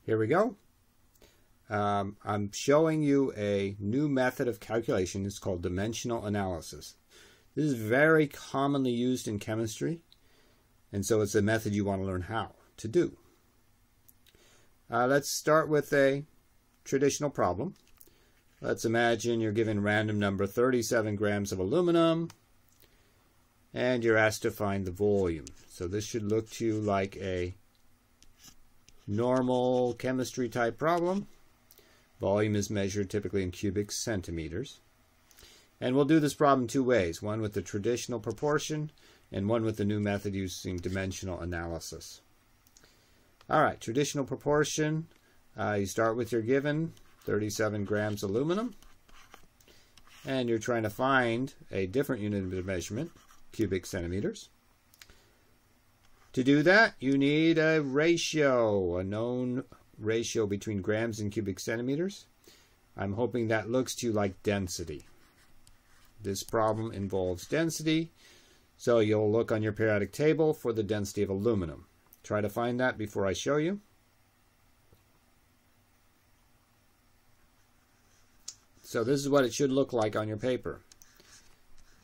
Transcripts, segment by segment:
Here we go. I'm showing you a new method of calculation. It's called dimensional analysis. This is very commonly used in chemistry, and so it's a method you want to learn how to do. Let's start with a traditional problem. Let's imagine you're given random number 37 grams of aluminum, and you're asked to find the volume. So this should look to you like a normal chemistry type problem. Volume is measured typically in cubic centimeters. And we'll do this problem two ways, one with the traditional proportion and one with the new method using dimensional analysis. All right, traditional proportion, you start with your given 37 grams aluminum, and you're trying to find a different unit of measurement, cubic centimeters. To do that, you need a ratio, a known ratio between grams and cubic centimeters. I'm hoping that looks to you like density. This problem involves density, so you'll look on your periodic table for the density of aluminum. Try to find that before I show you. So this is what it should look like on your paper.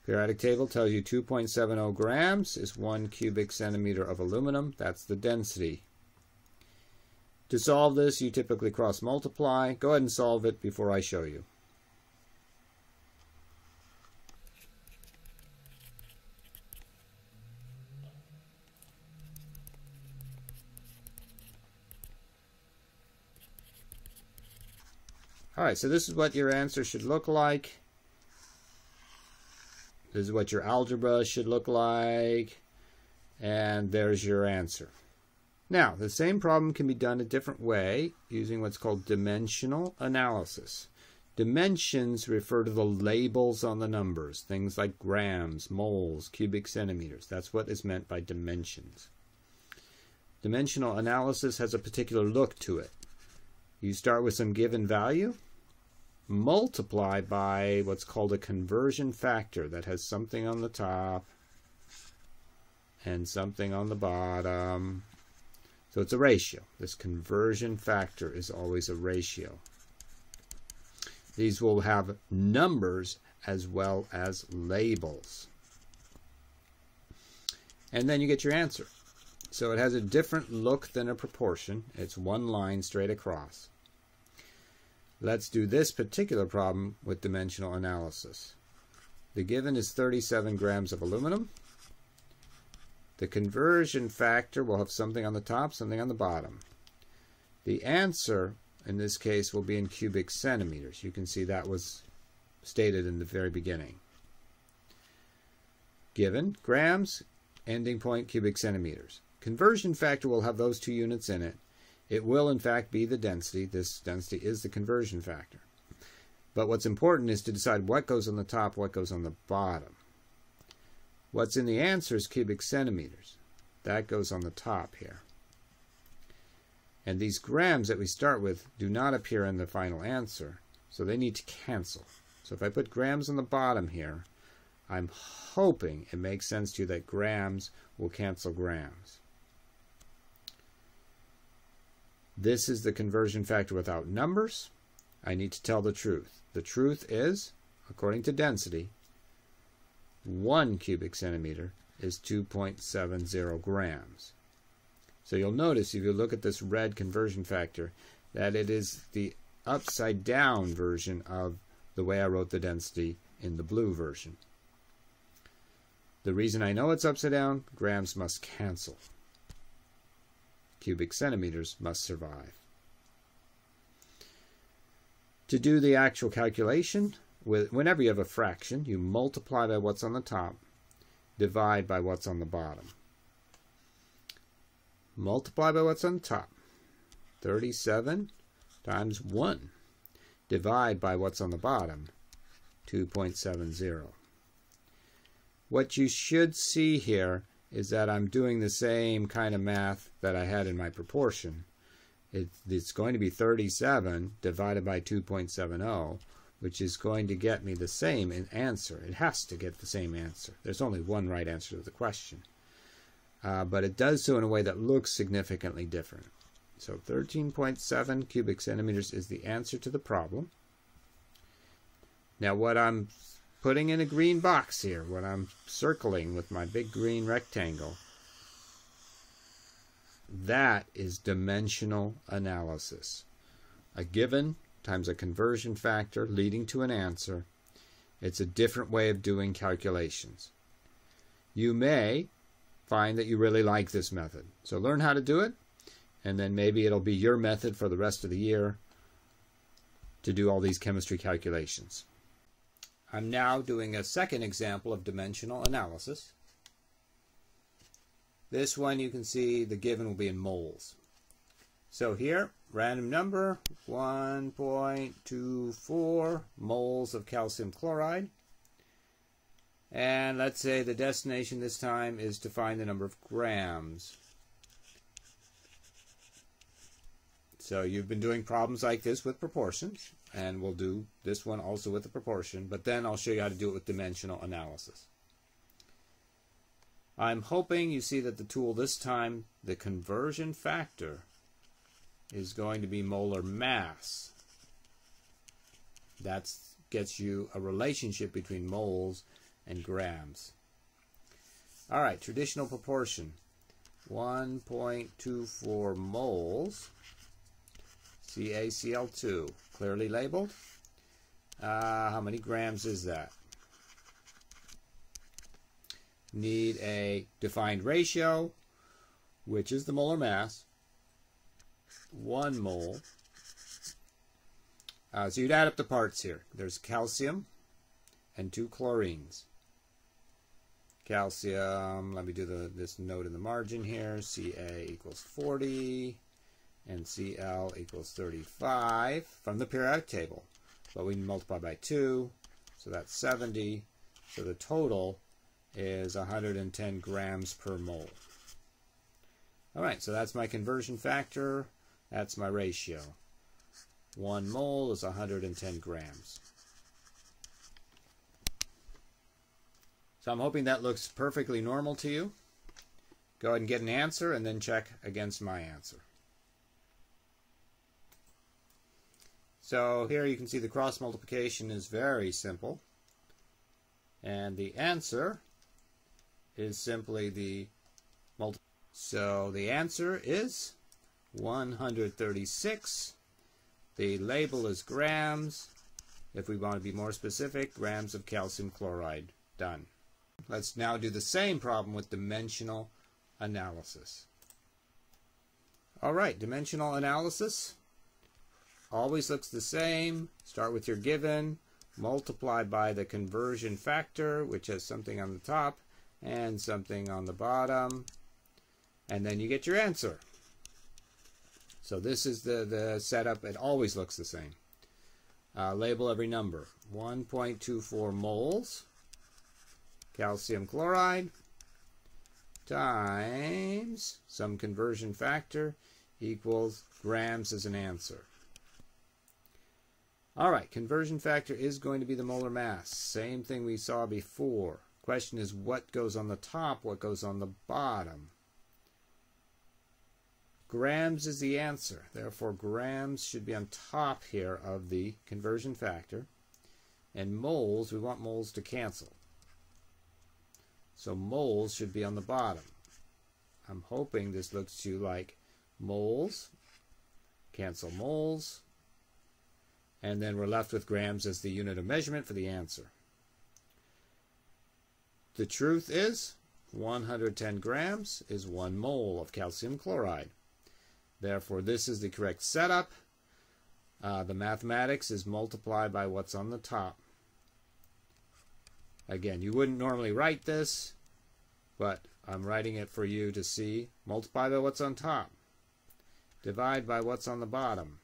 Periodic table tells you 2.70 grams is 1 cubic centimeter of aluminum. That's the density. To solve this, you typically cross multiply. Go ahead and solve it before I show you. All right, so this is what your answer should look like. This is what your algebra should look like. And there's your answer. Now, the same problem can be done a different way using what's called dimensional analysis. Dimensions refer to the labels on the numbers, things like grams, moles, cubic centimeters. That's what is meant by dimensions. Dimensional analysis has a particular look to it. You start with some given value, multiply by what's called a conversion factor that has something on the top and something on the bottom. So it's a ratio. This conversion factor is always a ratio. These will have numbers as well as labels. And then you get your answer. So it has a different look than a proportion. It's one line straight across. Let's do this particular problem with dimensional analysis. The given is 37 grams of aluminum. The conversion factor will have something on the top, something on the bottom. The answer, in this case, will be in cubic centimeters. You can see that was stated in the very beginning. Given, grams, ending point, cubic centimeters. Conversion factor will have those two units in it. It will, in fact, be the density. This density is the conversion factor. But what's important is to decide what goes on the top, what goes on the bottom. What's in the answer is cubic centimeters. That goes on the top here. And these grams that we start with do not appear in the final answer, so they need to cancel. So if I put grams on the bottom here, I'm hoping it makes sense to you that grams will cancel grams. This is the conversion factor without numbers. I need to tell the truth. The truth is, according to density, 1 cubic centimeter is 2.70 grams. So you'll notice if you look at this red conversion factor that it is the upside down version of the way I wrote the density in the blue version. The reason I know it's upside down, grams must cancel. Cubic centimeters must survive. To do the actual calculation, whenever you have a fraction, you multiply by what's on the top, divide by what's on the bottom. Multiply by what's on the top. 37 times 1. Divide by what's on the bottom. 2.70. What you should see here is that I'm doing the same kind of math that I had in my proportion. It's going to be 37 divided by 2.70, which is going to get me the same answer. It has to get the same answer. There's only one right answer to the question. But it does so in a way that looks significantly different. So 13.7 cubic centimeters is the answer to the problem. Now what I'm putting in a green box here, what I'm circling with my big green rectangle, that is dimensional analysis. A given times a conversion factor leading to an answer. It's a different way of doing calculations. You may find that you really like this method. So learn how to do it, and then maybe it'll be your method for the rest of the year to do all these chemistry calculations. I'm now doing a second example of dimensional analysis. This one you can see the given will be in moles. So here, random number, 1.24 moles of calcium chloride. And let's say the destination this time is to find the number of grams. So you've been doing problems like this with proportions, and we'll do this one also with the proportion, but then I'll show you how to do it with dimensional analysis. I'm hoping you see that the tool this time, the conversion factor, is going to be molar mass. That gets you a relationship between moles and grams. All right, traditional proportion, 1.24 moles, CaCl2, clearly labeled. How many grams is that? Need a defined ratio, which is the molar mass, 1 mole. So you'd add up the parts here. There's calcium and 2 chlorines. Calcium, let me do this note in the margin here, Ca equals 40, and Cl equals 35 from the periodic table. But we multiply by 2, so that's 70. So the total is 110 grams per mole. All right, so that's my conversion factor. That's my ratio. 1 mole is 110 grams. So I'm hoping that looks perfectly normal to you. Go ahead and get an answer and then check against my answer. So here you can see the cross multiplication is very simple. And the answer is simply the multiplication. So the answer is 136. The label is grams. If we want to be more specific, grams of calcium chloride. Done. Let's now do the same problem with dimensional analysis. All right, dimensional analysis always looks the same. Start with your given, multiply by the conversion factor, which has something on the top and something on the bottom, and then you get your answer. So this is the setup. It always looks the same. Label every number. 1.24 moles calcium chloride times some conversion factor equals grams as an answer. All right, conversion factor is going to be the molar mass. Same thing we saw before. Question is what goes on the top, what goes on the bottom. Grams is the answer. Therefore, grams should be on top here of the conversion factor. And moles, we want moles to cancel. So moles should be on the bottom. I'm hoping this looks to you like moles, cancel moles, and then we're left with grams as the unit of measurement for the answer. The truth is 110 grams is 1 mole of calcium chloride. Therefore, this is the correct setup. The mathematics is multiply by what's on the top. Again, you wouldn't normally write this, but I'm writing it for you to see. Multiply by what's on top. Divide by what's on the bottom.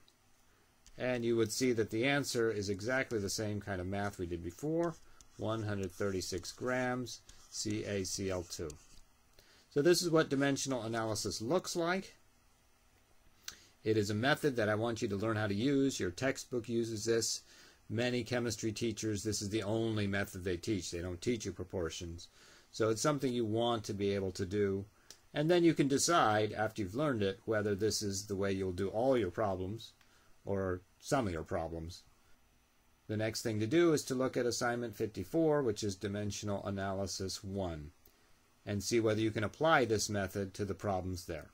And you would see that the answer is exactly the same kind of math we did before. 136 grams CaCl2. So this is what dimensional analysis looks like. It is a method that I want you to learn how to use. Your textbook uses this. Many chemistry teachers, this is the only method they teach. They don't teach you proportions. So it's something you want to be able to do, And then you can decide, after you've learned it, whether this is the way you'll do all your problems or some of your problems. The next thing to do is to look at assignment 54, which is dimensional analysis 1, and see whether you can apply this method to the problems there.